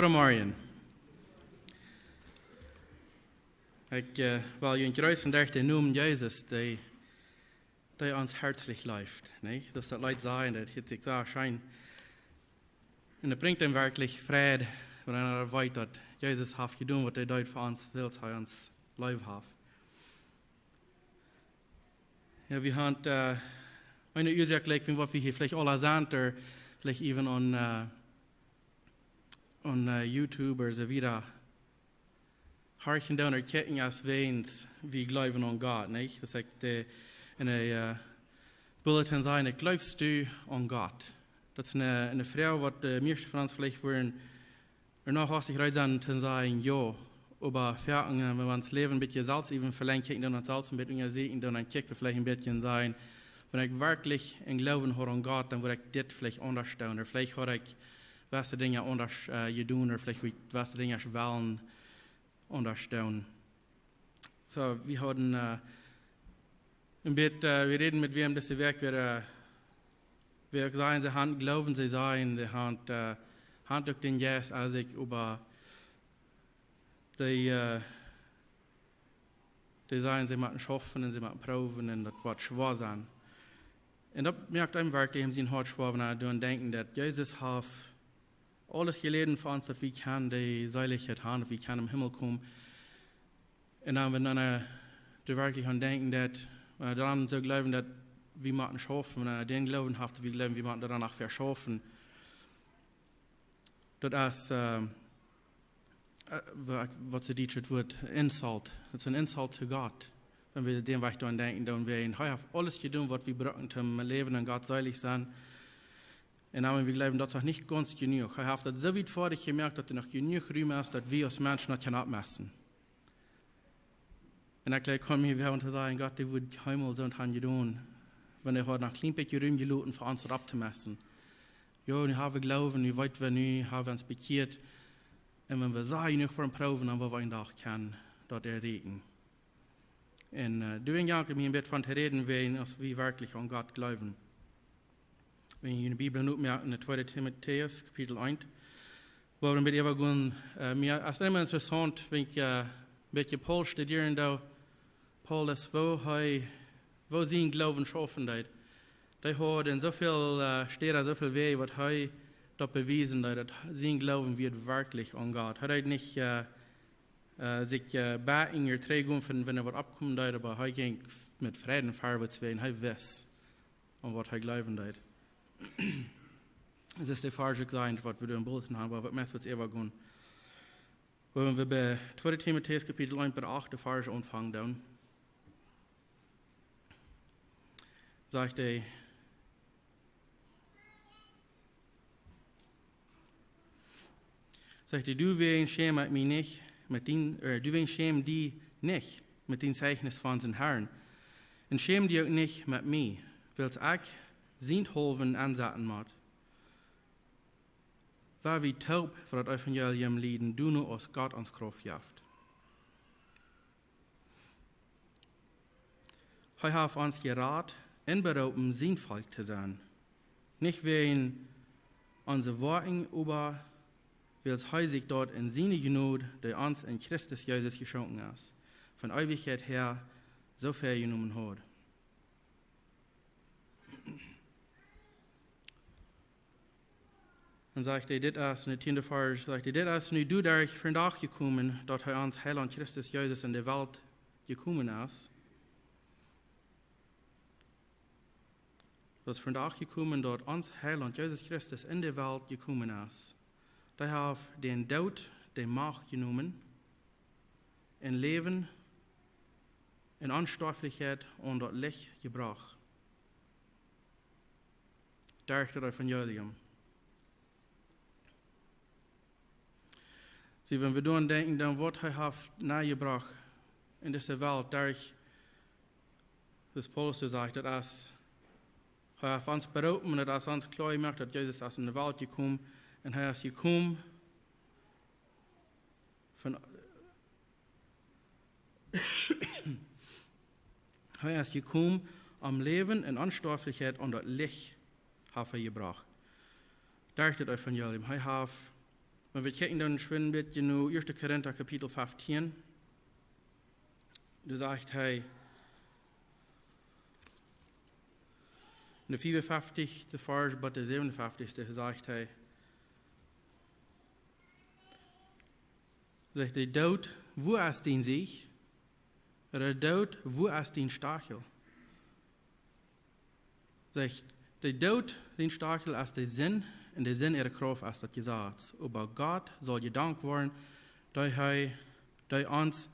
Goedemorgen. Ik wil je kruisen durch den Namen Jesus, der uns herzlich läuft. Nee? Dus dat Leute sagen, dat het zich zo schijn. En dat bringt hem wirklich Frieden, wenn er weet dat Jesus heeft gedaan wat hij deed voor ons, wil hij ons leven heeft. Ja, we hebben eine Ursache gelegt, wat we hier vielleicht alle zijn, vielleicht even on YouTube oder so wieder. Harken down er kijken als weens wie geloven aan God, niet? Dus ik in een bulletin zei, ik geloofst u aan God. Dat is een vrouw wat de meeste van ons vielleicht worden nog hastig rijdt aan te zeggen, ja, aber wenn wir uns Leben ein bisschen Salz even verlängern, kijken dan het Salz ein bisschen sehen, dann kijken wir vielleicht ein bisschen sein. Wenn ich wirklich in Glauben habe an Gott, dann würde ich dit vielleicht anders tun. Oder vielleicht habe ich beste Dinge anders gedaan, oder vielleicht beste Dinge wollen anders tun. So, wir haben wir reden mit wem das Werk wir sagen, sie haben Glauben, sie sagen, sie haben durch den Jesus, als ich über die sagen, sie machen schaffen und sie machen proben und das wird schwer sein. Und das merkt einem wirklich, haben sie ein Hart schwer, wenn sie denken, dass Jesus hat alles geleden für uns, dass wir können die Seiligkeit haben, dass wir können im Himmel kommen. Und dann, wenn wir wirklich an denken, dass wir daran so glauben, dass wir machen schaffen, wenn wir den Glauben haben, wir glauben, wir machen danach verschaffen, das ist, was sie dit wird, Insult. Das ist ein Insult zu Gott. Wenn wir den Weg daran denken, dann wir ihn haben alles getan, was wir brauchen, um Leben und Gott seilig sein. Und dann, wir glauben, das ist auch nicht ganz genug. Ich habe das so weit vor dich gemerkt, dass noch genug Rühm ist, dass wir als Menschen das abmessen können. Und ich komme hier wieder und sagen, Gott, der wird einmal so ein getan, wenn er nach klein bisschen Rühm gelassen für uns abzumessen. Ja, wir haben Glauben, wir weit wenn wir haben uns bekehrt. Und wenn wir sagen, noch vor dem Proben, dann wollen wir auch kennen, dort reden. Und du und mir ein bisschen von reden, als wir wirklich an Gott glauben. Wenn ihr in der Bibel nur mehr in der 2. Timotheus, Kapitel 1, wo wir mit Eva gehen, mir ist immer interessant, wenn ich ein bisschen Paul studieren da, Paul ist, wo sie in Glauben schaffen, da hat in so viel, steht da so viel weh, was er dort bewiesen, dass sie Glauben wird wirklich an Gott. Hat er nicht sich bei in ihr Trägung finden, wenn er was abkommen hat, aber er ging mit Frieden vorwärts werden, er weiß, an was er glauben hat. Es ist der falsche gesagt, was wir da im Bulletin haben, aber was wird es ever gehen. Wenn wir bei 2. Timotheus Kapitel 1 bei 8 der falsche anfangen, dann sagt er, du wen schämt mich nicht, du wen schämt die nicht mit den Zeichnis von den Herrn. Und schämt dich auch nicht mit mir, weil ich sind Holven ansatten mag. Weil wir taub für das Evangelium lieden, du nur aus Gott uns Kraft jaft. Er hat uns gerat, in berauben sinnvoll zu sein. Nicht wegen unsere Worten, aber weil es häusig dort in seine Gnade, der uns in Christus Jesus geschenkt ist, von Ewigkeit her so viel genommen hat. Und sagt er, das ist in der 10. Vers, sagt er, das ist nicht du dadurch vandaag gekommen, dass er uns Heil an Christus Jesus in der Welt gekommen ist. Das ist vandaag gekommen, dass uns Heil an Jesus Christus in der Welt gekommen ist. Der hat den Tod, den Macht genommen, in Leben, in Unsterblichkeit und das Licht gebracht. Durch das Evangelium. Sie, wenn wir daran denken, dann wird er nahe gebracht in dieser Welt, durch das Paulus sagt, dass er hat uns berufen und dass uns klar gemacht hat, dass Jesus aus in die Welt gekommen und er ist gekommen am Leben in Unsterblichkeit und das Licht hat er gebracht. Durch das Evangelium. Er hat Wenn wir kijken dann schwimmen mit nu 1. Korinther Kapitel 15. Da sagt hij in de 54. vers, but de 57. sagt hij, zegt de dood, wo is den Sieg? De dood, wo is den Stachel? Zegt de dood, den Stachel is de zin, en de zin ihre Kraft is dat gezegd. Aber Gott soll gedankt worden, dat hij ons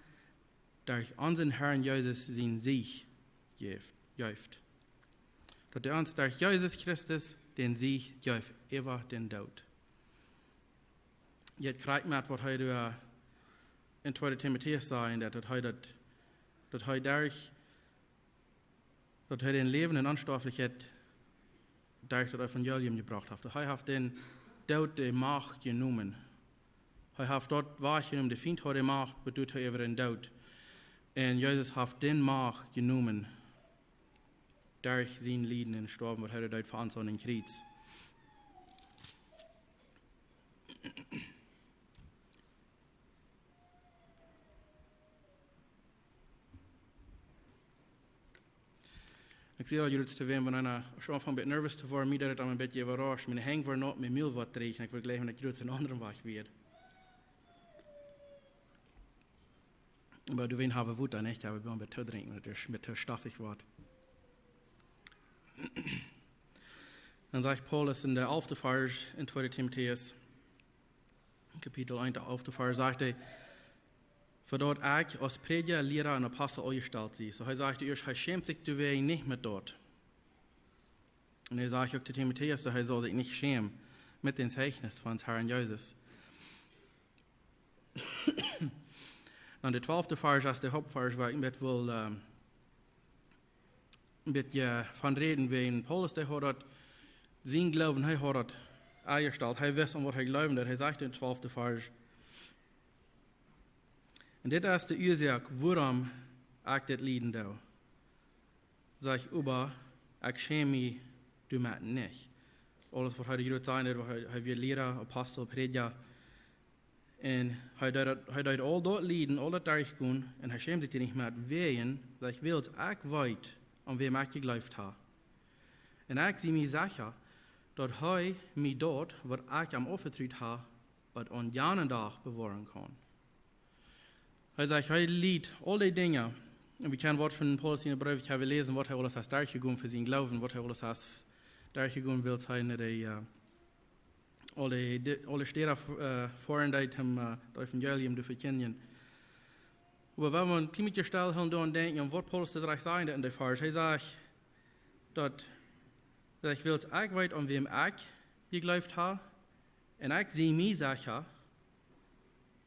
durch unseren Herrn Jesus sein Sieg geuft. Dass er uns durch Jesus Christus den Sieg geuft, über den Tod. Jetzt kriegt man, was heute in 2. Timotheus sagt, dass er den Leben in Anstofflichkeit durch das Evangelium gebracht hat. Er hat den Tod die Macht genommen. Er hat dort wahrgenommen, der Feind hat die Macht, bedeutet er über den Tod. Und Jesus hat den Macht genommen, durch sein Leiden und Sterben, was er dort für uns an den Kreuz. Ik zie dat jullie het te weten, wanneer ik een beetje nervous te worden, mij dat het een beetje überrascht. Mijn hang wordt niet met mil wat drinken, ik wil gelijk dat ik een andere weg weer. Maar du wen hebben Wut dan echt, aber wir mit trinken, dass es mit stoffig wird. Dann sagt Paulus in der 11. Vers in 2. Timotheus, Kapitel 1, der 11. Vers, sagt er, für dort ich als Prediger, Lehrer und Apostel eingestellt sie. So er sagt erst, er schämt sich du weh nicht mit dort. Und er sagt auch zu Timotheus, er soll sich nicht schämen mit dem Zeichnis von Herrn Jesus. Dann der 12. Vers ist der Hauptvers, weil ich mit wohl mit von reden, wenn Paulus der hat sein Glauben, er hat eingestellt, er weiß, was er glaubt, er sagt in 12. Vers. Und das ist die Ursache, warum ich das Leiden da. Sag ich, aber ich schäme mich damit nicht. Alles, was heute gesagt sein wird, er wird Lehrer, Apostel, Prediger. Und er deed all dat Leiden, all dat durchgehen, und er schämt sich nicht mehr wehen, dass ich will, ich weiß, an wem ich geglaubt habe. Und ich sehe mir sicher, dass er mich dort, was ich am aufgetragen habe, was an jenen Tag bewahren kann. Er sagt, er liebt all die Dinge, und wir kennen Wort von Paulus in der Brief, ich habe gelesen, was er alles hat durchgegangen für sein Glauben, was er alles hat durchgegangen will, sein, alle Städte vorhin, die das Evangelium verkennen. Aber wenn man ziemlich still hin und denken, und was Paulus das recht sagt in der Vers, er sagt, dass ich will, ich weiß, an wem ich geglaubt habe, und ich sehe mich sicher,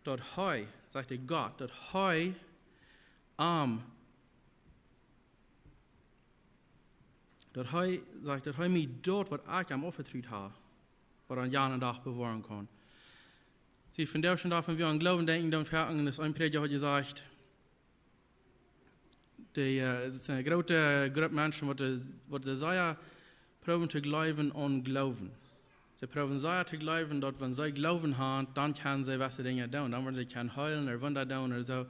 dass er, sagt Gott, dass er sagt, dass er mich dort, was ich am aufgetragen habe, was an jenen Tag bewahren kann. Sie von der schon davon wir an Glauben denken, dann fragen, dass ein Prediger hat gesagt, es ist eine große Gruppe Menschen, die sehr proben zu glauben und glauben. Sie proben sehr zu glauben, dass wenn sie Glauben haben, dann können sie gewisse Dinge tun. Dann werden sie können heulen oder Wunder tun oder so.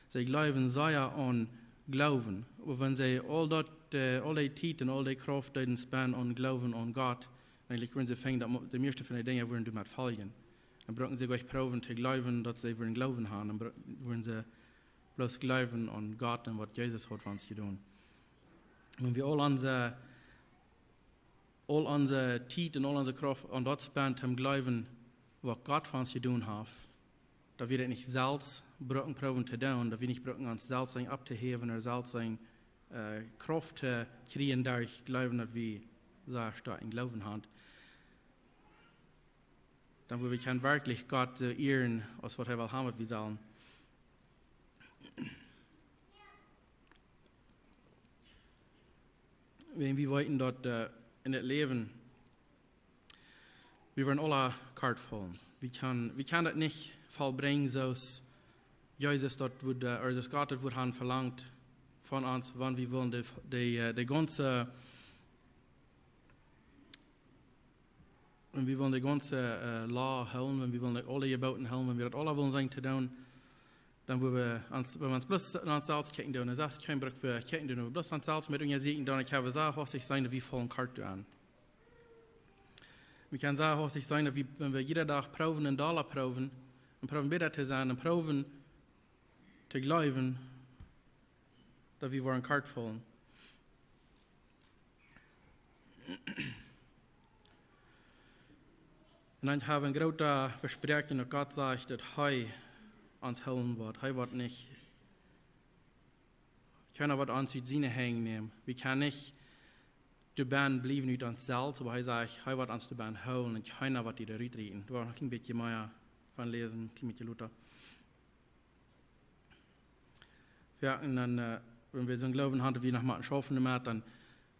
Sie glauben sehr an Glauben. Aber wenn sie all die Zeit und all die Kraft spenden und Glauben an Gott, eigentlich würden sie fangen, die meisten von den Dingen würden damit fallen. Dann brauchen sie gleich proben zu glauben, dass sie würden Glauben haben. Dann würden sie bloß glauben an Gott und was Jesus hat für uns getan. Wenn wir all unsere Zeit und all unsere Kraft an das spenden, um glauben, was Gott für uns getan hat, da wir nicht selbst brauchen proben zu tun, da wir nicht brauchen uns selbst abzuheben oder selbst Kraft zu kriegen, durch Glauben, dass wir sehr stark in Glauben haben. Dann wo wir können wirklich Gott ehren, als was er will haben, wir sollen. Wenn wir wollten dort in das Leben, wir werden alle kartvoll. Wir können das nicht vollbringen, so Jesus dort oder das Gott dort haben verlangt von uns, wann wir wollen die ganze wenn wir wollen die ganze Law houden, wenn wir wollen alle Geboten houden, wenn wir das alle wollen sein zu tun, dann wo wir uns, wenn wir uns bloß an uns selbst kicken, dann ist das kein Bruch für kicken, wenn wir bloß an uns selbst mit uns sehen, dann kann wir sagen, was ich sein, wie voll ein Kart an. Wir können sagen, was ich sein, wie wenn wir jeden Tag proben und Dollar proben, und proben besser zu sein, und proben zu glauben, dass wir ein Kart fallen. Und dann haben wir ein großes Versprechen, dass Gott sagt, dass er uns helfen wird. Er wird nicht, keiner wird uns mit seinen Hängen nehmen. Wir können nicht die Band bleiben mit uns selbst, aber er sagt, er wird uns die Band holen und keiner wird die da reintreten. Du hast noch ein bisschen mehr von lesen, ein bisschen Luther. Und dann, wenn wir so einen Glauben haben, wie nach Martin schaffen, dann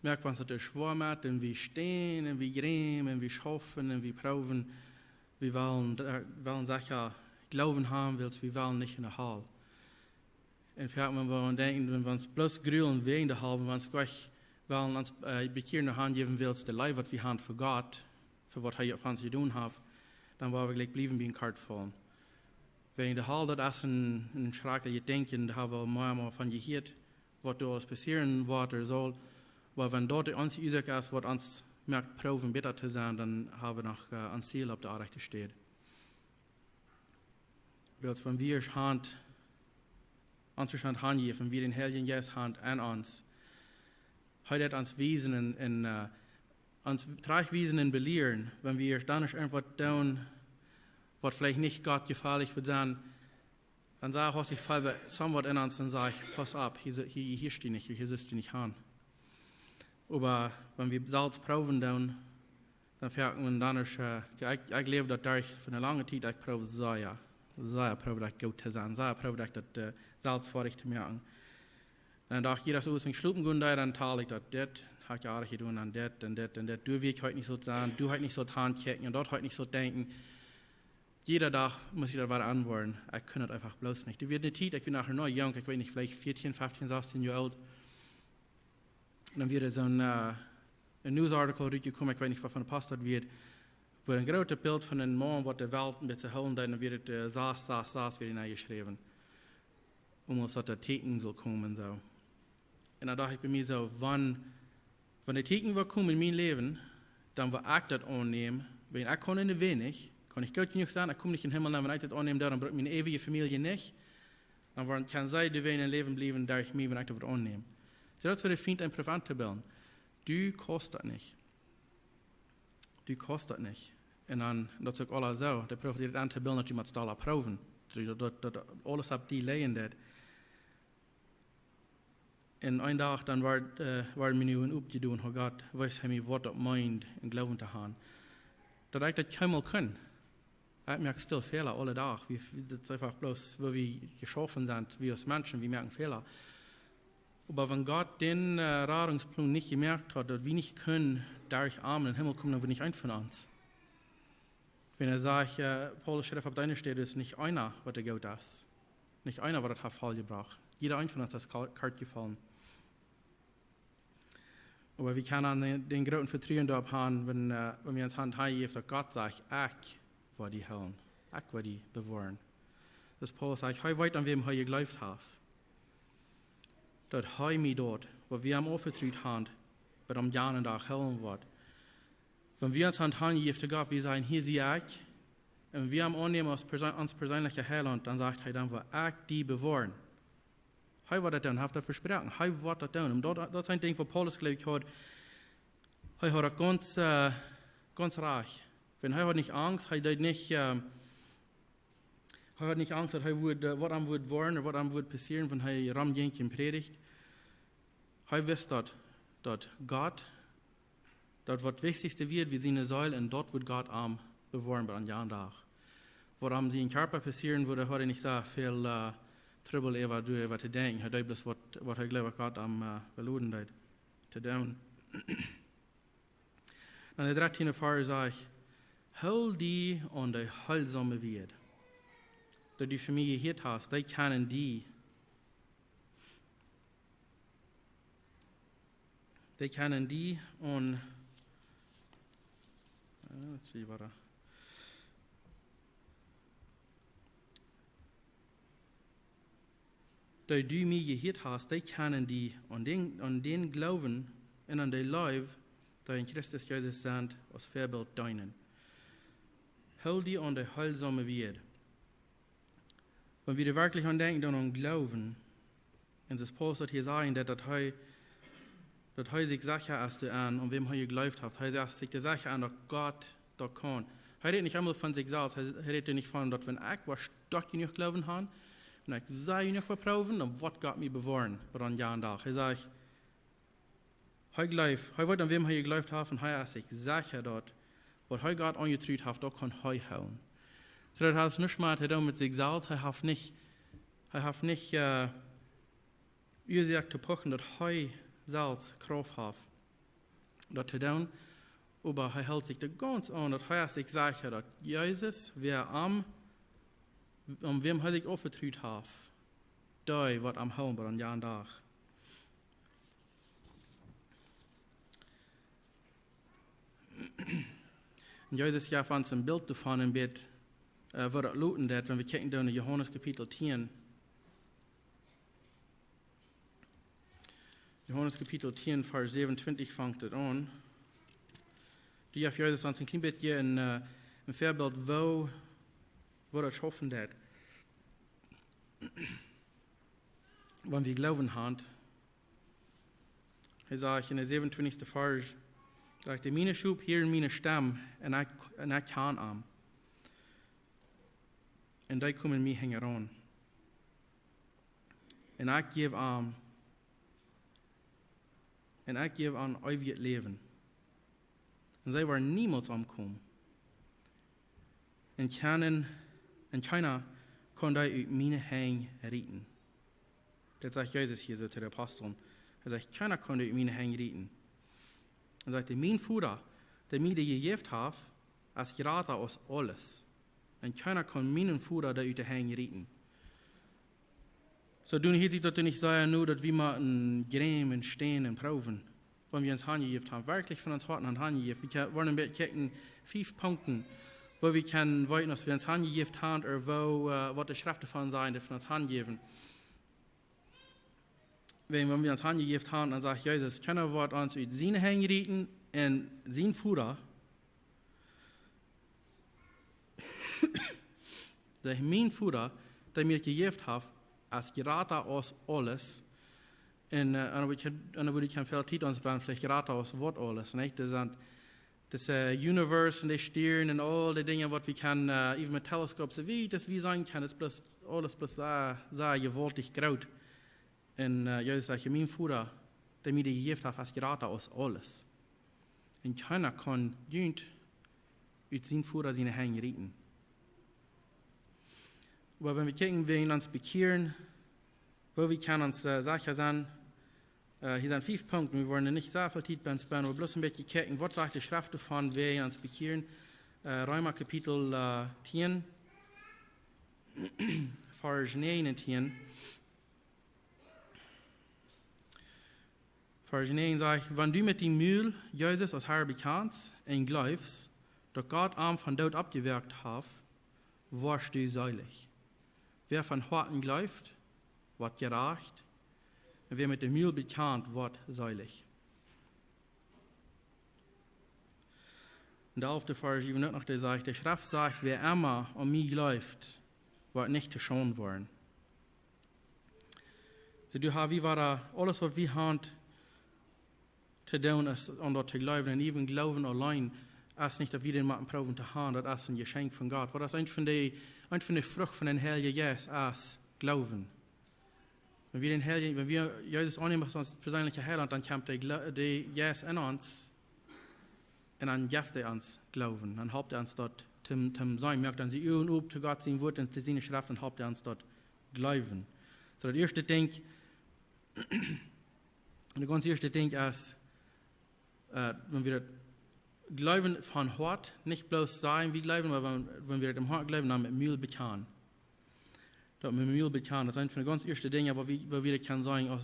merkt man, dass es schwer ist, und wir stehen, und wir grämen, und wir schaffen, und wir proben. Wir wollen sicher Glauben haben, wir wollen nicht in der Hall. Und wenn wir denken, wenn wir uns bloß grülen wegen der Hall, wenn wir uns gleich wollen uns bekehren in die Hand geben willst, der Leib, was wir haben für Gott, für was er auf uns getan hat, dann wollen wir gleich bleiben wie ein Kart fallen. Wegen der Hall, das ist ein schreckliches Denken, da haben wir manchmal von gehört, was da alles passieren wird oder soll. Weil wenn dort uns Ursache ist, was uns merkt, proben besser zu sein, dann haben wir noch ein Ziel, ob der Rechte steht. Wenn wir uns Hand geben, wenn wir den Heiligen Geist Hand an uns, heute uns Wesen uns Tragwesen in belehren, wenn wir dann nicht irgendwas tun, was vielleicht nicht Gott gefährlich wird sein, dann sage ich, ich falle somewhat in uns und sage, pass auf, hier steht nicht, hier sitzt du nicht an. Aber wenn wir Salz proben, dann fährt man dann, ich lebe das durch für eine lange Zeit, ich probe Säuer probe das gut zu sein, Säuer probe das Salz fertig zu machen. Dann dachte ich, das aus, wenn ich schlupen kann, dann teile ich das habe ich auch getan, an das, und das, und das. Du wirst heute nicht so sein, du heute nicht so die Hand checken, und dort heute nicht so denken. Jeder Tag muss ich das weiter antworten. Ich kann das einfach bloß nicht. Du wirst eine Zeit, ich bin nachher noch jung, ich weiß nicht, vielleicht 14, 15, 16 Jahre alt. Und dann wird so ein News-Artikel rausgekommen, ich weiß nicht, was von der Post dort wird, wo ein großes Bild von einem Mann, der die Welt ein bisschen holen, dann wird saß, wird hineingeschrieben. Dass der Teken soll kommen und so. Und dann dachte ich bei mir so, wenn der Teken wird kommen in mein Leben, dann wird ich das annehmen, wenn ich kann nicht wenig, kann ich gut genug sein, ich komme nicht in den Himmel, wenn ich das annehme, dann braucht meine ewige Familie nicht. Dann kann sie die in ein Leben bleiben, da ich mich, wenn ich das annehme. So, das wird ein Privat zu bilden. Du kostet nicht. Du kostet nicht. Und dann, das ist auch alles so, der profitiert an zu bilden, dass du mit Dollar proben. Alles ab die lehen das. En een dag dan waren we nu opgedoen, hoe God wijst hem wat op meint en geloven te gaan. Dat ik dat helemaal kan. Ik merk stil Fehler alle dag. Dat is einfach bloß, wo wir geschaffen sind, wir als Menschen, wir merken Fehler. Aber wenn Gott den Radungsplan nicht gemerkt hat, dass wir nicht können, durch Arme in den Himmel kommen, dann wird nicht ein von uns. Wenn sagt, Paulus schreibt auf deiner Stelle, ist nicht einer, was der Gott ist. Nicht einer, was das Fall gebracht. Jeder ein von uns ist kalt gefallen. Aber wir können den großen Vertrauen darauf haben, wenn wir uns Hand haben, dass Gott sagt, ich war die Helden, ich war die bewahren. Das Paulus sagt, ich weiß, an wem ich geglaubt habe. Dass ich mich dort, wo wir am aufgetraut haben, bei dem Jahren da helfen wird. Wenn wir uns Hand haben, Gott, wir sagen, hier sehe ich, und wir haben annehmen als uns persönliche Heiland, dann sagt er, dann war ich die bewahren. Hij wordt dat doen, hij heeft dat versproken. Hij wordt dat doen. Dat is een ding van Paulus, glaube ich, hat. Hij had dat ganz reich. Wenn hij had nicht Angst, hij deed nicht, hij had nicht Angst, dat hij wat aan wordt worden, of wat aan wordt passieren, wenn hij ramjenken predigt. Hij wist dat Gott, dat wat wichtigste wird, wie seine Säule, und dort wird Gott am bewahren bei einem Jahr und Tag. Wat am sie in Körper passieren, würde heute nicht so viel Trouble über zu denken. Hij deed bloß, wat hij geloof Gott am beloden deed te doen. En de 13e vers zegt, hou die aan de heilzame Wert. Dat du voor mij gehoord hast, die kennen die. Die kennen die und let's see, warte. Da du mir gehört hast, die kennen die an den Glauben und an den Leib, die in Christus Jesus sind, als Vorbild deinen. Hol die an der heilsame Wert. Wenn wir wirklich an denken und an Glauben, und das Paul hier sagen, dass er sich sicher ist an, und wem er geglaubt hat, er sich sicher an, dass Gott da kann. Er redet nicht einmal von sich selbst, er redet nicht von, dass wenn ich was stark genug glauben habe, und ich sei genug verproben, dann wird Gott mich bewahren, aber an ja und Tag. Er sagt, er wird an wem er geglaubt hat, und er ist sich sicher dort, was er Gott angetrüht hat, da kann er hauen. So, das heißt nicht mal, er mit sich selbst, er hat nicht Ursache zu pochen, dass er selbst Kraft hat. Das er dann, aber er hält sich da ganz an, dass er sich sicher, dass Jesus, wer am wem er sich aufgetrüht hat, da wird am Hauen, an ja und Tag. Und Jesus ja von uns ein Bild davon im Bett, wo das lauten wird, wenn wir kicken in Johannes Kapitel 10. Johannes Kapitel 10, Vers 27 fängt es an. Die hat Jesus uns ein klein bisschen ein Vorbild, wo das schaffen wird. Wenn wir glauben haben, er sagt in der 27. Vers, sagt er, meine Schub hier in meine Stamm, und ich kann am. Und die kommen mir heran. Und ich gebe an, euer Leben. Und sie waren niemals umgekommen. Und keiner kann die uit meine Hänge retten. Das sagt Jesus hier so zu den Aposteln. Er sagt, keiner kann die uit meine Hänge retten. Er sagt, mein Vater, der mir die gegeben hat, ist gerade aus alles. Und keiner kann meinen Vater die uit die Hänge retten. So tun hier dass du nicht sagen, nur, dass wir mal ein Grämen stehen und proben, wenn wir uns hingegeben haben. Wirklich von uns Harten hingegeben. Wir wollen ein bisschen 5 Punkte, wo wir können weiten, dass wir uns hingegeben haben, oder was die Schrift davon sagen, die von uns hingeben. Wenn wir uns hingegeben haben, dann sagt Jesus, keiner wird uns uit seine Hänge retten und sein Vater, der mein Vater, der mir gegeben hat, als gerade aus alles, und dann würde ich viel Titel uns bauen, vielleicht gerade aus was alles, nicht? Das Universe und die Sterne und all die Dinge, was wir können, even mit Teleskopen, so wie das wir sein können, ist bloß alles bloß sehr gewaltig groß. Und Jesus sagt, mein Vater, der mir gegeben hat, als gerade aus alles. Und keiner kann jüngst uit sein Vater seine Hänge retten. Aber wenn wir gucken, wir uns bekehren, wo wir können uns sicher sein, hier sind 5 Punkte, wir wollen nicht sehr viel Zeit spenden, aber bloß ein bisschen gucken, was sagt die Schrift davon, wir uns bekehren. Römer Kapitel 10, Vers 19. Vers 9 sagt, wenn du mit dem Mühl Jesus als Herr bekennst und glaubst, dass Gott ihn von Tod abgewirkt hat, wirst du selig. Wer von Herzen glaubt, wird gerecht, und wer mit dem Mühl bekannt, wird selig. Und auf der Vers 7 noch der sagt, der Schrift sagt, wer immer an mich glaubt, wird nicht geschont werden. So du hast wie war alles, was wir haben, zu tun ist, um dort zu glauben, und even Glauben allein, ist nicht, dass wir den machen proben zu haben, das ist ein Geschenk von Gott. Weil das ein von den Früchten von den Heiligen Jesus ist, Glauben. Wenn wir Jesus annehmen als unser persönlicher Heiland, dann kommt der Jesus in uns, und dann gibt er uns Glauben. Dann habt er uns dort zum Sein, merkt dann sie und ob zu Gott sein Wort und zu seiner Schrift, dann habt er uns dort Glauben. So, das erste Ding, und das ganz erste Ding ist, wenn wir Glauben von Hort, nicht bloß sagen, wie glauben, aber wenn wir dem Hort glauben, dann mit Mühl bekannt. Das mit Mühl bekannt, das ist eines von den ganz ersten Dingen, wo wir können sagen,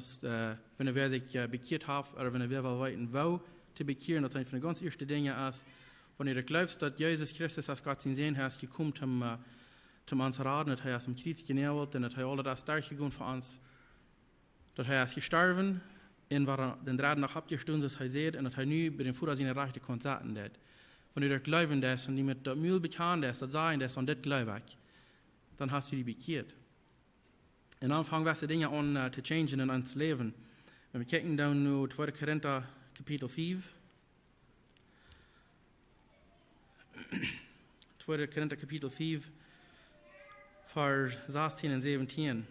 wenn wer sich bekehrt hat, oder wenn wer weiten will, zu bekehren, das ist eines von den ganz ersten Dingen, Wenn du glaubst, dass Jesus Christus als Gott sein Sehen hast, gekommen zum uns raten, dass er aus dem Kreuz genäht und dass er alles das durchgegangen für uns, dass er ist gestorben und war den Draht nach abgestundet, dass er sieht und dass er nu bei dem Futter seine Rechte Konzerten hat. Wenn du das glauben lässt und die mit der Mühl bekannt ist, das sagen lässt und das glauben, dann hast du die bekehrt. Und dann fangen wir Dinge an zu changen in uns Leben. Wenn wir gucken dann nur 2. Korinther Kapitel 5. 2. Korinther Kapitel 5, Vers 16 und 17.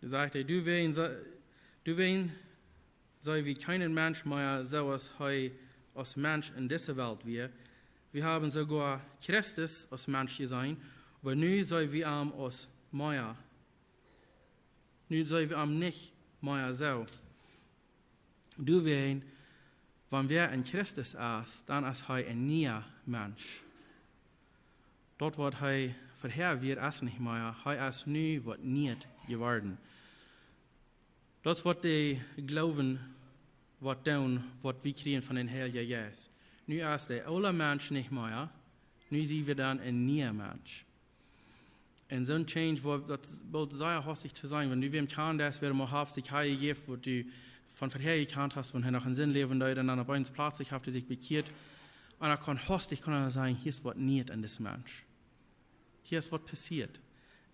Da sagt er, du wen sei wie keinen Mensch mehr so als Mensch in dieser Welt wir. Wir haben sogar Christus als Mensch gesehen, aber nu sei wir am als Meier. Nu sei wir am nicht mehr so. Du wen, wenn wer in Christus ist, dann ist er ein neuer Mensch. Dort wird er vorher wird es nicht mehr, er ist nu wird nicht geworden. Das wird die Glauben, was tun, was wir kriegen von den Heiligen Geist. Nu ist der alte Mensch nicht mehr, nu sind wir dann ein neuer Mensch. Und so ein Change, wird sehr hastig zu sein, wenn du wem kann, das wäre mal haft sich heimgegeben, wo du von vorher gekannt hast, wenn er noch einen Sinn leben, da dann bei uns Platz sich hat, sich bekehrt, und er kann hastig sagen, hier ist was nicht an diesem Mensch. Hier ist was passiert.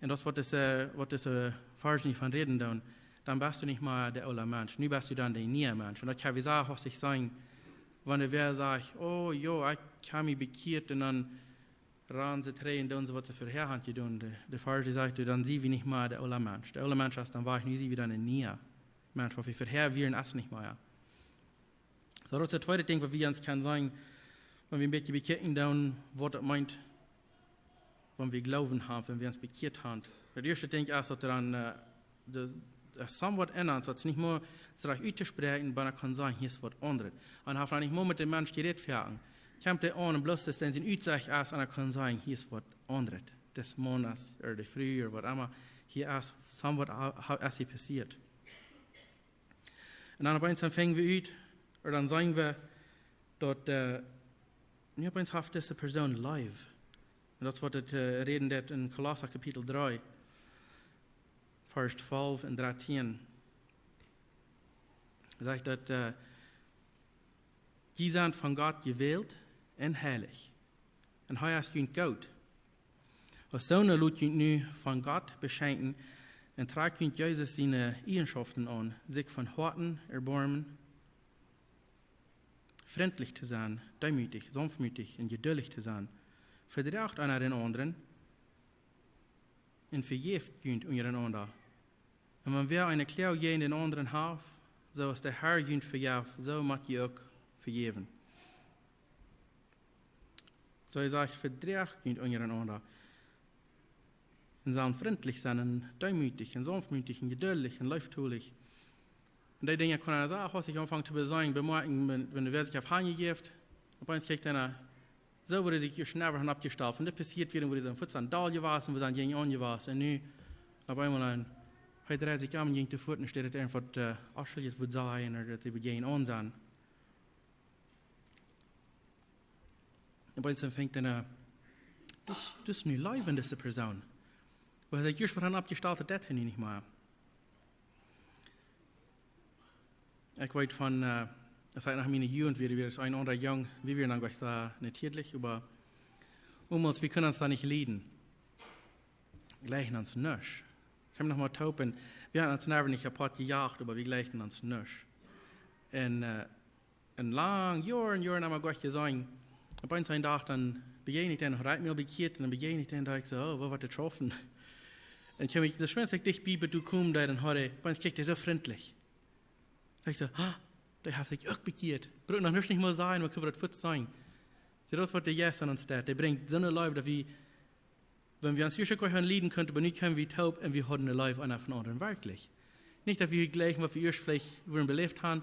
Und das wird das Vers nicht von reden, dann bist du nicht mal der alte Mensch, nu bist du dann der neue Mensch. Und das kann wie sehr hastig sein, wenn wer sagt, oh jo, ich habe mich bekehrt, und dann ran sie drehen, und so was sie vorher haben getan. Der Vers sagt, dann sie wie nicht mal der alte Mensch. Der alte Mensch ist, dann war ich nie sie wieder ein neuer Mensch, was wir vorher wären, ist nicht mehr. So, das ist das zweite Ding, was wir uns kann sagen, wenn wir ein bisschen bekehren, dann, was das meint, wenn wir Glauben haben, wenn wir uns bekehrt haben. Das erste Ding ist, dass dann das somewhat ändert, dass es nicht nur so auszusprechen, aber man kann sagen, hier ist was anderes. Und hat nicht nur mit dem Menschen geredet werden. Kommt der an und bloß, dass dann sein Aussage ist, und er kann sagen, hier ist was anderes. Das Monats oder der Früh oder was immer, hier ist somewhat ist passiert. Und dann bei uns fangen wir an, oder dann sagen wir, dass bei uns hat diese Person live. Und das wird reden in Kolosser Kapitel 3, Vers 12 und 13. Sagt, dass die sind von Gott gewählt und heilig. Und er ist gut. Als Söhne lut nu von Gott beschenken und tragt Jesus seine Eigenschaften an, sich von Horten erbarmen, freundlich zu sein, demütig, sanftmütig und geduldig zu sein, vertraut einer den anderen und vergebt untereinander. Und wenn wir eine Klau gegen den anderen haben, so ist der Herr vergibt, so macht ihr auch vergeben. So er sagt, vertraut untereinander. Und sollen freundlich sein, und demütig, und sanftmütig, und geduldig, und leichttulich. Und die Dinge kann er sagen, was ich anfange zu besagen, bemerken, wenn du sich auf Hand gibt, und bei uns kriegt einer, so wurde sich hier schneller abgestauft. Und das passiert wieder, wo die so ein Fuß an Dahl gewesen, und wo sie an gegen an gewesen. Und nu, auf einmal heute dreht sich gegen die Fuß, und steht einfach, Aschel wird sein, oder dass die gegen an sein. Und bei uns fängt einer, das ist nicht live in dieser Person. Weil er just von abgestaltet, das hin nicht mehr. Ich weiß von, das heißt nach meiner Jugend, wir sind ein anderer Jung, wir werden dann gleich nicht täglich, aber wir können uns da nicht leiden. Gleichen uns nicht. Ich habe noch mal taupen, wir haben uns never nicht apart gejagt, aber wir gleichen uns nicht. Und in langen Jahren haben wir gleich gesagt, auf einen Tag dann begegne ich den, reit mir bekehrt, und dann begegne ich den, da ich so, oh, wo wird der getroffen? Und ich das schwänze ich dich, Bibel, du kommst da, dann heute, bei uns kriegt er so freundlich. Da ich so, der hat sich auch bekehrt. Braucht noch nicht mal sein, was können wir das Fuß sein? Das wird der Jesus an uns da. Der bringt so eine Leib, dass wir, wenn wir uns hier schon leiden könnten, aber nicht können wir taub, und wir haben eine Leib einer von anderen, wirklich. Nicht, dass wir gleich, was wir vielleicht belebt haben,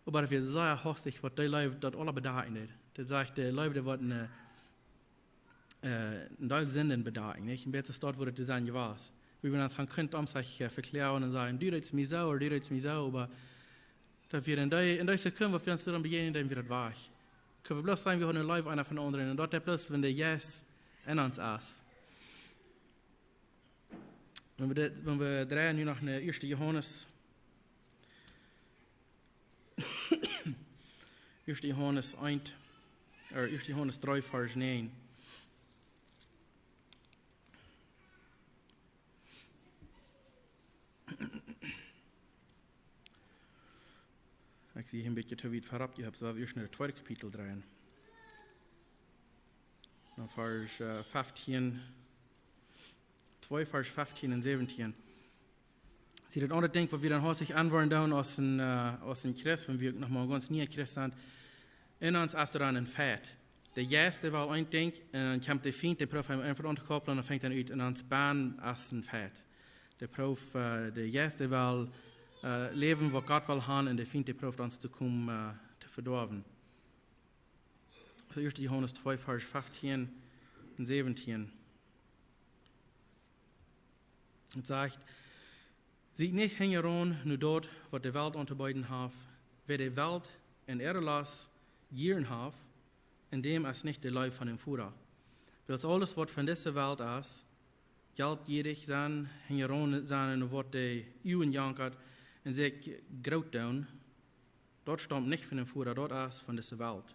aber dass wir sehr hastig, was der Leib dort alle bedeuten hat. Der sagt, der Leib, der wird ein Teil Sünden bedeuten, nicht? Und jetzt ist dort, wo das sein war. Wie wir uns können, sich verklären und sagen, du redest mir so, oder du redest mir so, aber dass wir in dieser Sekunde, wo wir uns daran begegnen, dann wird es wahr. Können wir bloß sein, wir haben ein Live einer von anderen, und dort der bloß, wenn der Yes in uns ist. Wenn wir drehen nu nach 1. Johannes 1. Johannes 1, 1. Johannes 3, Vers 9. Ich sehe ein bisschen zu weit verrabt, ich habe es wir schnell das 2. Kapitel drehen. Dann Vers 15, 2 Vers 15 und 17. Sie das andere Ding, was wir dann häufig anwenden aus dem Christ, wenn wir nochmal ganz nie Christ sind, in uns ist dann ein Fett. Der erste war ein Ding, und dann kommt der Feind, der Prof einfach unterkoppeln und fängt dann an, in uns Bahn als ein Fett. Der Prof, der erste will leben, was Gott will haben, und der Feind, der Prof uns zu kommen, zu verdorben. So 1. Johannes 2, Vers 15 und 17. Es sagt, sieht nicht hingeron, nur dort, was die Welt unterbeiden hat, wer die Welt in Erlass gieren hat, indem es nicht der Leib von dem Führer. Weil alles, was von dieser Welt ist, galt jedig sein, hingeron sein, was die Uhren jankert, und sich groß tun, dort stammt nicht von dem Führer, dort ist von dieser Welt.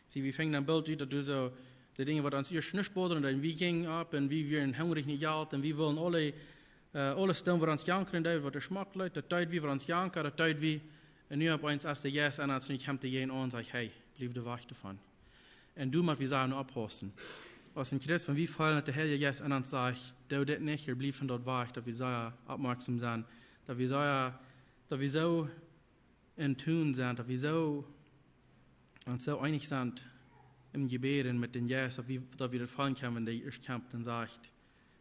Sie, wir fangen ein Bild an, dass so die Dinge, was uns erst nicht boden, und dann wir gingen ab, und wir werden hungrig nicht Geld, und wir wollen alles tun, was uns jankern, was der Schmack leut, das tut wie, was uns jankern, das tut wie, und nu ab eins, als der Yes an uns, und ich komme zu jenen an und sage, hey, bleib da weg davon. Und du musst, wir sagen, nur abhosten. Aus dem Christ, wenn wir fallen, dass der Herr Yes an uns sagt, du das nicht, bleib von dort weg, dass wir so aufmerksam sind, dass wir so in Tun sind, dass wir so und so einig sind im Gebeten mit den Yes, dass wir das fallen können, wenn der erst kommt und sagt,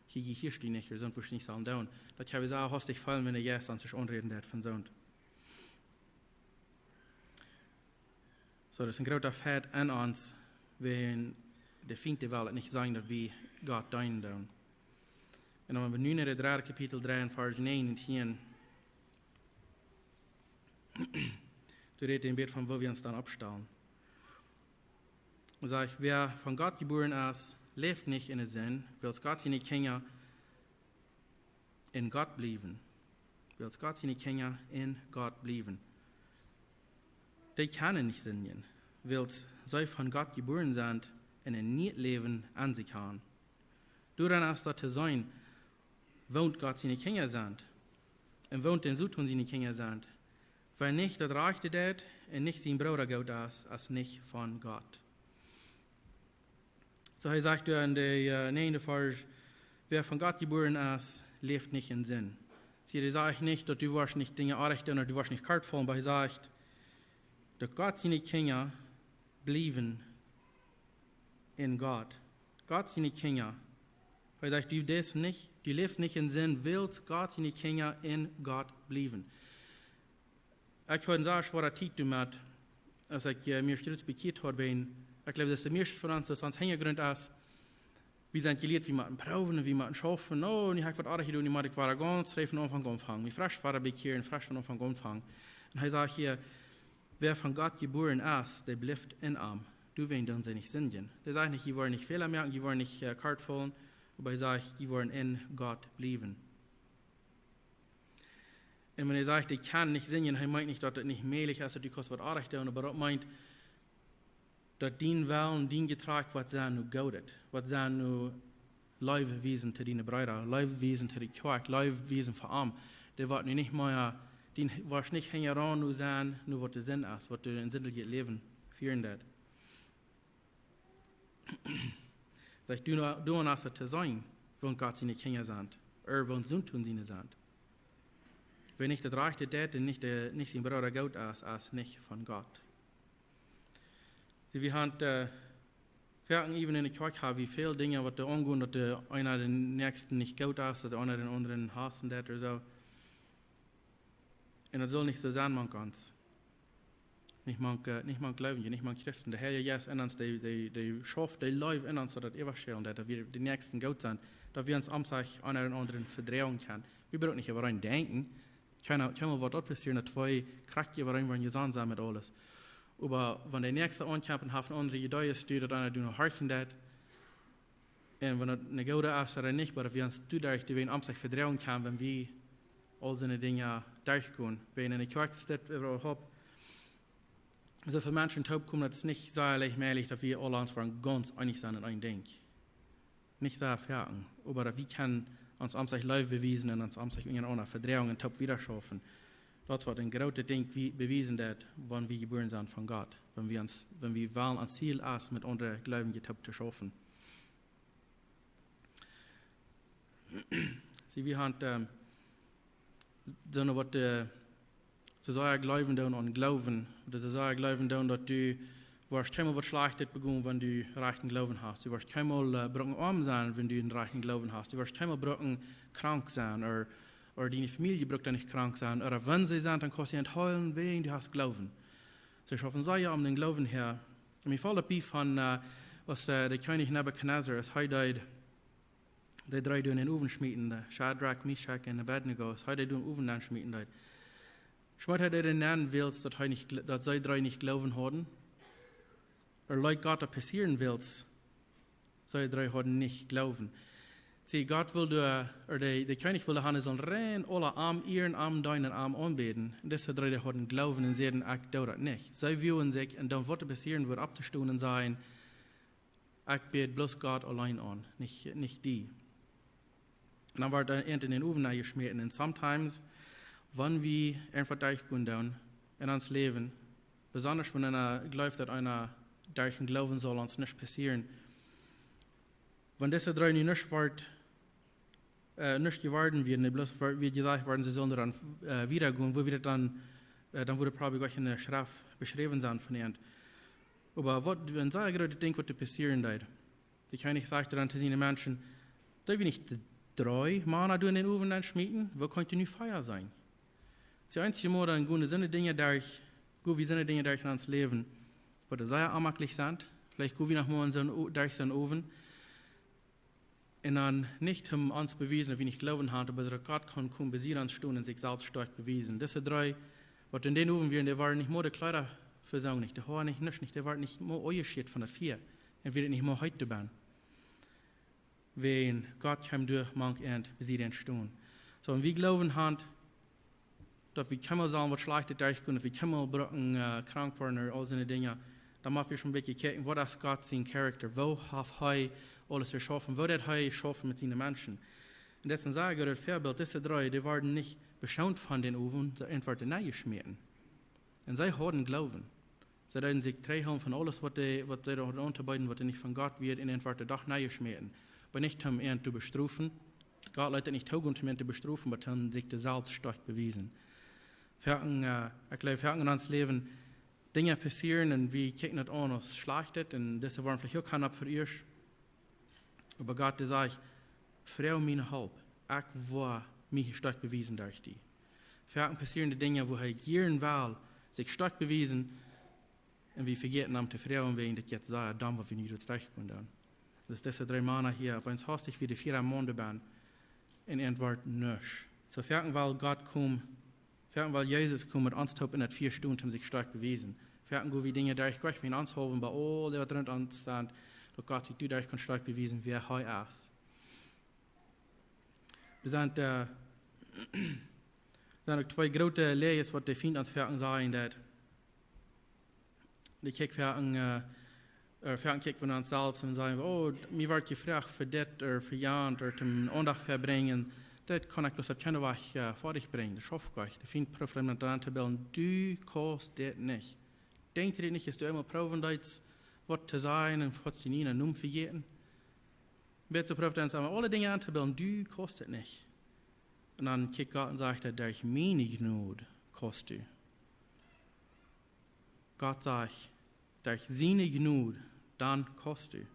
hier stehe nicht, wir sind wahrscheinlich nicht so down. Das kann ich sagen, hast dich fallen, wenn der Yes an sich anreden hat von so. So, das ist ein großer Fett an uns, wenn der Feind der Welt nicht sagen, dass wir Gott dienen tun. Und dann haben wir nun in der 3. Kapitel 3, Vers 9 und 10. Du redest ein bisschen von, wo wir uns dann abstellen. Und sage ich, wer von Gott geboren ist, lebt nicht in den Sinn, weil Gott seine Kinder in Gott bleiben. Weil Gott seine Kinder in Gott bleiben. Die können nicht sinnen, weil sie von Gott geboren sind und ein Nicht-Leben an sich haben. Daran ist das zu sein, wohnt Gott seine Kinder sind und wohnt den Sutun seine Kinder sind. Weil nicht das Reichte das und nicht sein Bruder Gott ist, als nicht von Gott. So er sagt in der 9. Vers, wer von Gott geboren ist, lebt nicht in Sinn. Sie sagt nicht, dass du warst nicht Dinge anrichten oder du warst nicht kartvoll, aber er sagt, dass Gott seine Kinder bleiben in Gott. Gott seine Kinder. Er sagt, du lebst nicht in Sinn, willst Gott seine Kinder in Gott bleiben. Ich kann sagen, was er tut damit, als ich mir stets bekehrt habe, wenn ich glaube, dass der meiste von uns, das uns Hintergrund ist, wir sind gelehrt, wie man proben, wie man schaffen, und ich habe was anderes tun, ich war ganz frei von Anfang anfangen. Ich frisch war bekehrt, frisch von Anfang anfangen. Und er sagt hier, wer von Gott geboren ist, der bleibt in ihm. Du wirst dann nicht singen. Der sagt nicht, die wollen nicht Fehler merken, die wollen nicht kartvollen, aber er sagt, die wollen in Gott bleiben. Und wenn er sagt, ich kann nicht singen, er meint nicht, dass das nicht möglich ist, dass die was anderes tun, aber er meint, dass die Wellen, die getragen, was sie nur gaudet, was sie nur Leibwesen zu deinen Brüdern, Leibwesen zu der Kirche, Leibwesen für ihm, der wird nicht mehr, die wird nicht hängen nur sein, nur was der Sinn ist, was du in sinnliches Leben führen wird. Sag du hast es zu sein, wenn Gott seine Kinder sind, oder wenn sie tun seine sind. Wenn nicht das Rechte das und nicht sein Bruder Gott ist, als nicht von Gott. Wir haben even in der Kirche haben wie viele Dinge, was der angehen, dass der einer den nächsten nicht gut ist, oder einer den anderen hassen das oder so. Und das soll nicht so sein, man kann's. Nicht man Glauben, nicht man Christen. Der Herr Jesus in uns, der schafft, der läuft in uns, dass das Evangelien, dass wir die nächsten gut sind, dass wir uns am sich einer den anderen verdrehen können. Wir brauchen nicht über rein denken, Keiner wird dort passieren, dass zwei Kräfte waren gesandt sein mit alles. Aber wenn der nächste ankämpfen, haben andere Ideen studiert, dann du noch harchen dat. Und wenn es eine gute ist oder nicht, aber wir uns dadurch, die wir sich vertrauen können, wenn wir all seine Dinge durchgehen. Wenn eine Kirche überhaupt so viele Menschen taub kommen, dass es nicht sehr leicht dass wir alle uns ganz einig sind in ein Ding. Nicht sehr fertig. Aber wir können uns sich live beweisen und uns sich in einer Verdrehung und taub wieder schaffen. Das wird ein großes Ding bewiesen, wenn wir geboren sind von Gott. Wenn wir wollen ein Ziel ist, mit unseren Gläubigen taub zu schaffen. Sie, wir haben dann was ze sagen glauben tun und glauben. Oder ze sagen glauben tun, dass du wirst keinmal was Schlechtes begehen, wenn du reichen Glauben hast. Du wirst keinmal arm sein, wenn du einen reichen Glauben hast. Du wirst keinmal krank sein oder deine Familie braucht nicht krank sein. Oder wenn sie sind, dann kannst du nicht heulen, wegen du hast Glauben. Sie schaffen sehr um den Glauben her. Und mir fällt ein von, was der König Nebuchadnezzar, als heute die drei in den Ofen schmieden, Shadrach, Meshach und Abednego, als heute in den Ofen schmieden. Schmeckt er den nennen willst, dass sie drei nicht glauben haben? Oder Leute Gott passieren willst, sie drei haben nicht glauben. Sie, Gott will, der König will, haben sollen rein alle Arm, ihren Arm, deinen Arm anbeten. Und diese drei haben glauben und sie ich dauert nicht. Sie wollen sich, und dann was passieren wird, abzustunden sein, ich bete bloß Gott allein an, nicht die. Und dann wird er in den Ofen geschmiert. Und sometimes, wenn wir einfach durchgehen in uns Leben, besonders wenn einer glaubt, dass einer durch den Glauben soll uns nicht passieren, wenn diese drei nicht geworden werden, bloß wie gesagt worden, sie sollen dann wiedergehen, wo wir dann würde probably gleich in der Schrift beschrieben sein von ihnen. Aber wenn sie gerade denken, was passieren wird, die König sagte dann zu seinen Menschen, da wir nicht drei Männer in den Ofen schmieden, wo könnte nicht Feuer sein? Das einzige Mal, dann gute Dinge durch in uns Leben, wo sehr armaglich sind, vielleicht gehen wir noch mal durch seinen Ofen, und dann nicht uns bewiesen, dass wir nicht glauben haben, aber dass Gott kann kommen, bis sie uns stehen und sich selbst stark bewiesen. Diese drei, was in den Ofen waren, die waren nicht mehr die Kleider versauen, nicht, die Haare nicht, die waren nicht mehr euer von der vier, und wir nicht mehr heute bin. Wenn Gott kam durch, manch end, bis sie den stehen. So, und wir glauben haben, dass wir keinmal sagen, was Schlechtes durchgehen, dass wir keinmal krank werden oder all diese Dinge, dann machen wir schon ein bisschen gucken, was ist Gott sein Charakter, wo hat er alles erschaffen, wo hat er erschaffen mit seinen Menschen. Und das ist ein sehr Vorbild, diese drei, die waren nicht beschaumt von den Ofen, sie einfach nicht geschmiert. Und sie hatten Glauben. Sie hatten sich trennen von alles, was sie unterbeiden, was nicht von Gott wird, und einfach doch nicht geschmiert. Aber nicht um ihn zu bestrafen. Gott leitet nicht Taugen, um ihn zu bestrafen, aber um sich selbst stark bewiesen. Ich glaube, in uns Leben Dinge passieren und wir kicken nicht an, was schlechtet, und das waren vielleicht auch kein für ihr. Aber Gott sagt, Frau meine Halb, ich war mich stark bewiesen durch die. Passieren die Dinge, wo jeden will, sich stark bewiesen, und wir vergessen am zu Frauen, wegen das jetzt sei, dann, was wir nicht durchgehen können. Das ist diese drei Männer hier, bei uns hastig wie die 4 Monate bin, in Antwort nicht. So weil Gott kommt, weil Jesus kommt mit uns in den 4 Stunden, um sich stark bewiesen. Wo wir Dinge durch Gott wie uns holen, bei all die drin uns sind, dass Gott sich durch kann stark bewiesen, wer er ist. Wir sind, zwei große Lehren, was die Find uns Ferken sagen, dass die Ferken kicken von uns selbst und sagen, oh, mir wird gefragt für das oder für Jahre oder zum Andacht verbringen. Das kann ich bloß keine Woche vor dich bringen. Das schafft ich. Der Find prüft dann zu bilden, du kannst das nicht. Denkt ihr nicht, dass du immer proben sollst, was zu sein und was zu nicht und für jeden? Bitte prüft dann alle Dinge anzubilden, du kannst das nicht. Und dann kickt Gott und sagt, durch meine Gnade kannst du. Gott sagt, durch seine Gnade, dann kannst du.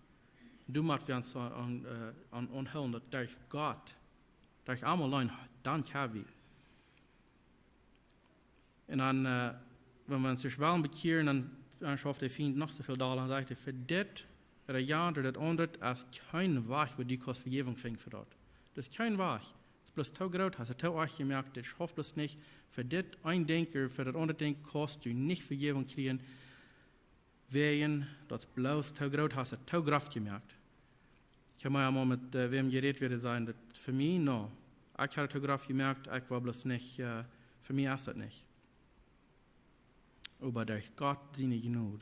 Du musst wir uns anhören, dass durch Gott, durch einmal allein, dann kann wir. Und dann, wenn wir uns sich wollen bekehren, dann schafft der Feind noch so viel da, dann sagt er, für das oder ja oder das andere, ist kein Weg, wo du kannst Vergebung finden für das. Das ist kein Weg. bloß tau graut hast, tau auch gemerkt, ich hoffe bloß nicht, für das ein Denker, für das andere Denker kannst du nicht Vergebung kriegen, wegen, das bloß tau graut hast, tau Kraft gemerkt. Ich habe mal einmal mit wem geredet würde sein, dass für mich, no, ich habe tau Kraft gemerkt, ich war bloß nicht, für mich ist das nicht. Aber durch Gott seine Gnade,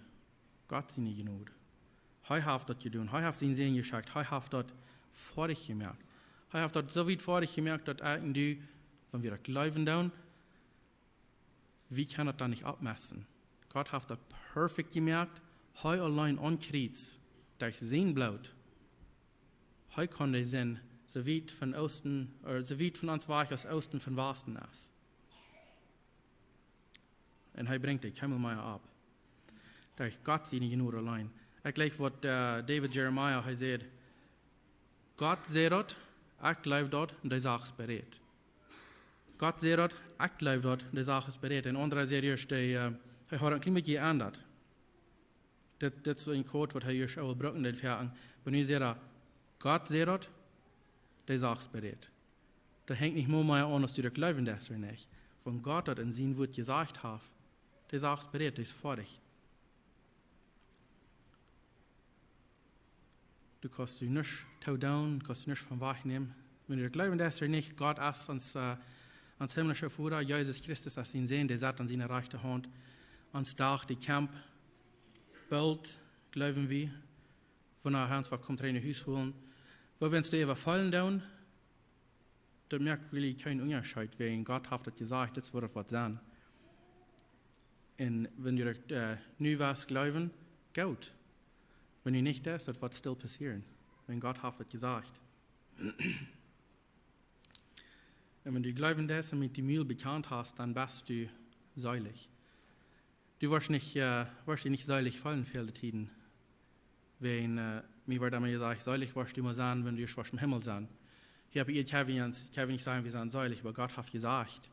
Gott seine Gnade. Hij heeft dat gedaan, hij heeft zijn zin geschickt, hij heeft dat vorig gemerkt. Hij heeft dat zo weit vorig gemerkt, dat ik en du, wenn wir das glauben doen, wie kann das dann nicht abmessen? Gott hat das perfekt gemerkt, hij allein an Kreuz, durch sein Blut, hij kann der Sinn so weit von Osten, so weit von uns weich als Osten von Westen ist. Und hij bringt die Himmelmeier ab. Durch Gott seine Gnade allein. Ik leek wat David Jeremiah hij zei. God zei dat, ik geloof dat, en die zaak is bereid. God zei dat, ik geloof dat, de zaak is bereid. En andere zei eerst, hij had een klein beetje geändert. Dat is een quote wat hij eerst al gebruikt heeft. Maar nu zei hij, God zei dat, de zaak is bereid. Dat hängt nicht nur mehr an, dass du das glauben darfst oder nicht. Von Gott hat in sein Wort gesagt hat, de zaak is bereid, de is fertig. Du kannst du nicht tau down, kannst du nicht von wach nehmen. Wenn du glauben darfst oder nicht, Gott ist ans himmlische Vater, Jesus Christus ist ihn sehen, der sagt an seiner rechten Hand, ans Dach, die Camp, bald, glauben wir, von der Hand, was kommt rein in Haus holen. Wo wenn du eben fallen down, dann merkt wirklich kein Unterschied, weil Gott hat das gesagt, das wird was sein. Und wenn du nu was glauben, gut. Wenn du nicht das, das wird still passieren. Wenn Gott hat das gesagt. Und wenn du glauben das und mit dem Mühl bekannt hast, dann bist du seilig. Du wirst dich nicht seilig fallen viele Tiden. Wenn mir wird einmal gesagt, seilig wirst du immer sein, wenn du im Himmel sein. Hier habe ich kann nicht sagen, wir sind seilig, aber Gott hat gesagt.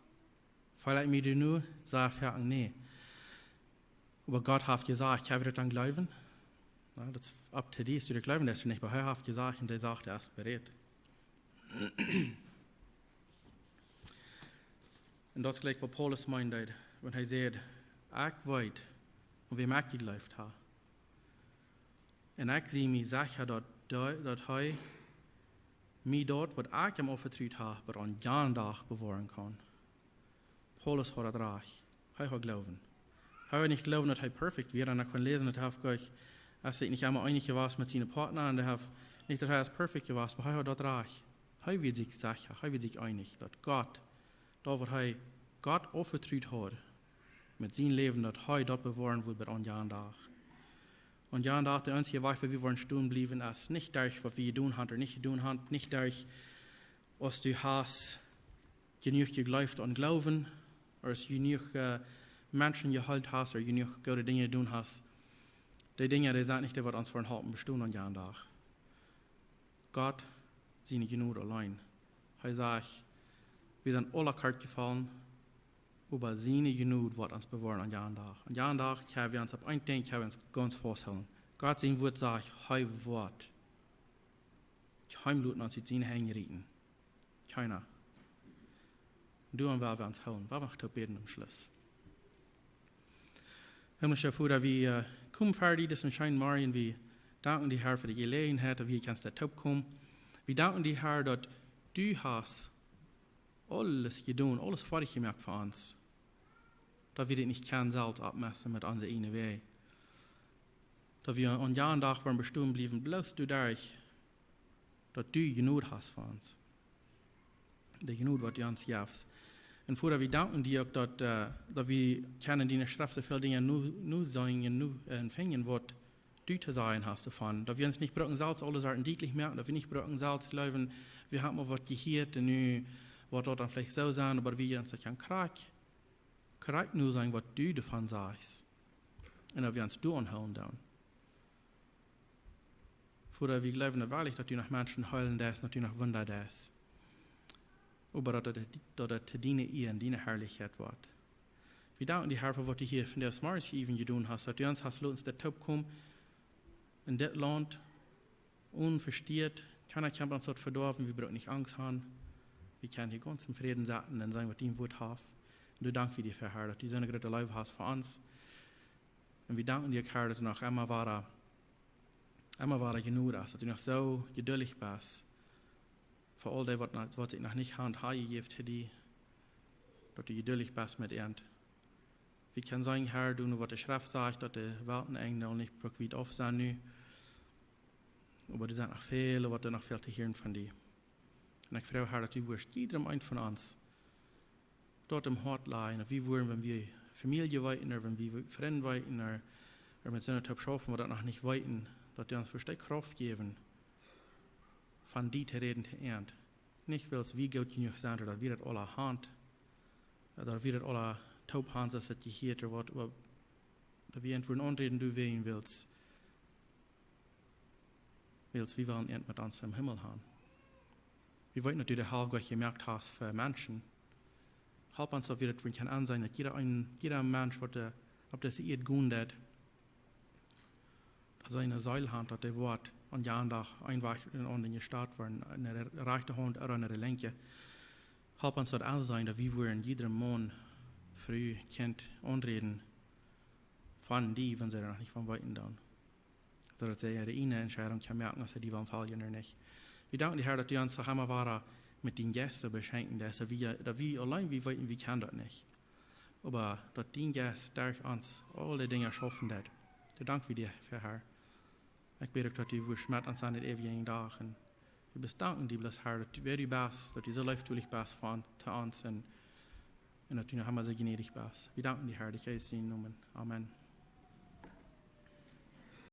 Vielleicht mir du nur, sag ich nee. Aber Gott hat gesagt, kann ich das dann glauben? Ja, das ist ab zu dir, du glauben das nicht, aber er hat gesagt und der sagt, er ist bereit. Und das ist gleich, was Paulus meint, wenn er sagt, ich weiß, und wie ich geglaubt habe. Und ich sehe mich sicher, dass er mich dort, was ich ihm aufgetragen habe, aber an jeden Tag bewahren kann. Paulus hat das reich. Er hat glauben. Er hat nicht glauben, dass er perfekt wird, und er kann lesen, dass er als nicht einmal einig gewesen mit seinen Partnern, und nicht, dass er es perfekt gewesen, aber er hat das reich. Er wird sich sicher, er wird sich einig, dass Gott, da wo er Gott aufgetragen hat, mit seinem Leben, dass er dort bewahren wird, an jeden Tag. Und jeden Tag, der einzige Weg, wie wir wollen stehen bleiben, ist nicht durch, was wir tun haben oder nicht tun haben, nicht durch, was du hast, genug geglaubt und glauben, oder genug Menschen gehalten hast, oder genug gute Dinge tun hast. Die Dinge, die sind nicht, die uns von halten bestehen an jeden Tag. Gott, seine Gnade allein. Er sagt, wir sind alle kalt gefallen, aber seine Gnade wird uns bewahren an jeden Tag. An jeden Tag können wir uns auf ein Ding ganz festhalten. Gott, sein Wort sagt, er wird kein Blut uns in seine Hände richten. Keiner. Du und wir uns halten. Wir machen beten am Schluss. Himmlischer Vater, wir kommen fertig, das entscheiden Marien, wir danken dir, Herr, für die Gelegenheit, dass wir kannst der Top kommen. Wir danken dir, Herr, dass du hast alles getan, alles fertig gemacht für uns. Dass wir das nicht kein Salz abmessen mit unserer eigenen Weg. Dass wir an jeden Tag wollen bestimmt bleiben, bloß du dadurch, dass du genug hast für uns. Der genug, was du uns gibst. Und Vater, wir danken dir, dass wir können deine Schrift so viele Dinge nur sagen, nur empfangen, was du zu sagen hast davon. Dass wir uns nicht brauchen Salz, alle Sachen deutlich merken, dass wir nicht brauchen Salz glauben, wir haben mal was gehört, und nu, was dort dann vielleicht so sein, aber wir uns das korrekt nur sagen, was du davon sagst. Und dass wir uns du anhören dann. Vater, wir glauben wahrlich, dass du nach Menschen heilen darfst, dass du nach Wunder darfst. Aber dass das zu deiner Ehre und deiner Herrlichkeit wird. Wir danken dir, Herr, für was du hier von der Smart even getan hast, dass du uns hast, uns der Top kommen, in das Land, unversteht, keiner kann uns dort verdorben, wir brauchen nicht Angst haben, Wir können hier ganz im Frieden sitzen und sagen, was die Wort haben. Und du danken dir für Herr, dass du so eine große Liebe hast für uns. Und wir danken dir, Herr, dass du noch immer war genug hast, dass du noch so geduldig bist. Für all das, was ich noch nicht Hand gegeben habe, dass du geduldig bist mit ihnen. Wir können sagen, Herr, du nur, was die Schrift sagt, dass die Welten noch nicht wie oft sind. Aber du sagst noch viel, was du noch viel zu hören von dir. Und ich frage, Herr, dass du wirst jedem einen von uns dort im Hort leihen, wie wollen, wenn wir Familie weiten, oder wenn wir Freunde weiten, oder mit so einer Typ schaffen, wir das noch nicht weiten, dass die uns versteckt Kraft geben, von die zu reden, zu ernten. Nicht, weil es wie gut genug sind, oder wir das alle Hand, oder wir das alle Taubhans, das gehört, oder wir entweder anreden, du wen willst, wir wollen ernten mit uns im Himmel haben. Wir wollen natürlich der Halb, was gemerkt hast für Menschen. Halb uns, dass wir das können ansehen, dass jeder Mensch, ob das ihr tun hat, dass eine Säule hat, dass der Wort an Jahren einfach in die Stadt waren, eine rechte Hand oder eine linke. Halb uns das ansehen, dass wir wollen jedem Mann früh Kind anreden von die, wenn sie noch nicht von Weitem tun. So dass sie eine Entscheidung kann merken, dass sie die wollen fallen oder nicht. Wir danken dir, Herr, dass du uns auch immer war mit den Gästen beschenken, dass wir allein wie weiten, wir können das nicht. Aber dass die Gäste durch uns alle Dinge schaffen hat. Da danken wir dir für Herr. Ich bete, dass du mit uns an den ewigen Tag. Und wir bist danken dir, Herr, dass du bist, dass du so leiftulich bist von uns und dass du noch einmal so gnädig bist. Wir danken dir, Herr, dich in Namen. Amen.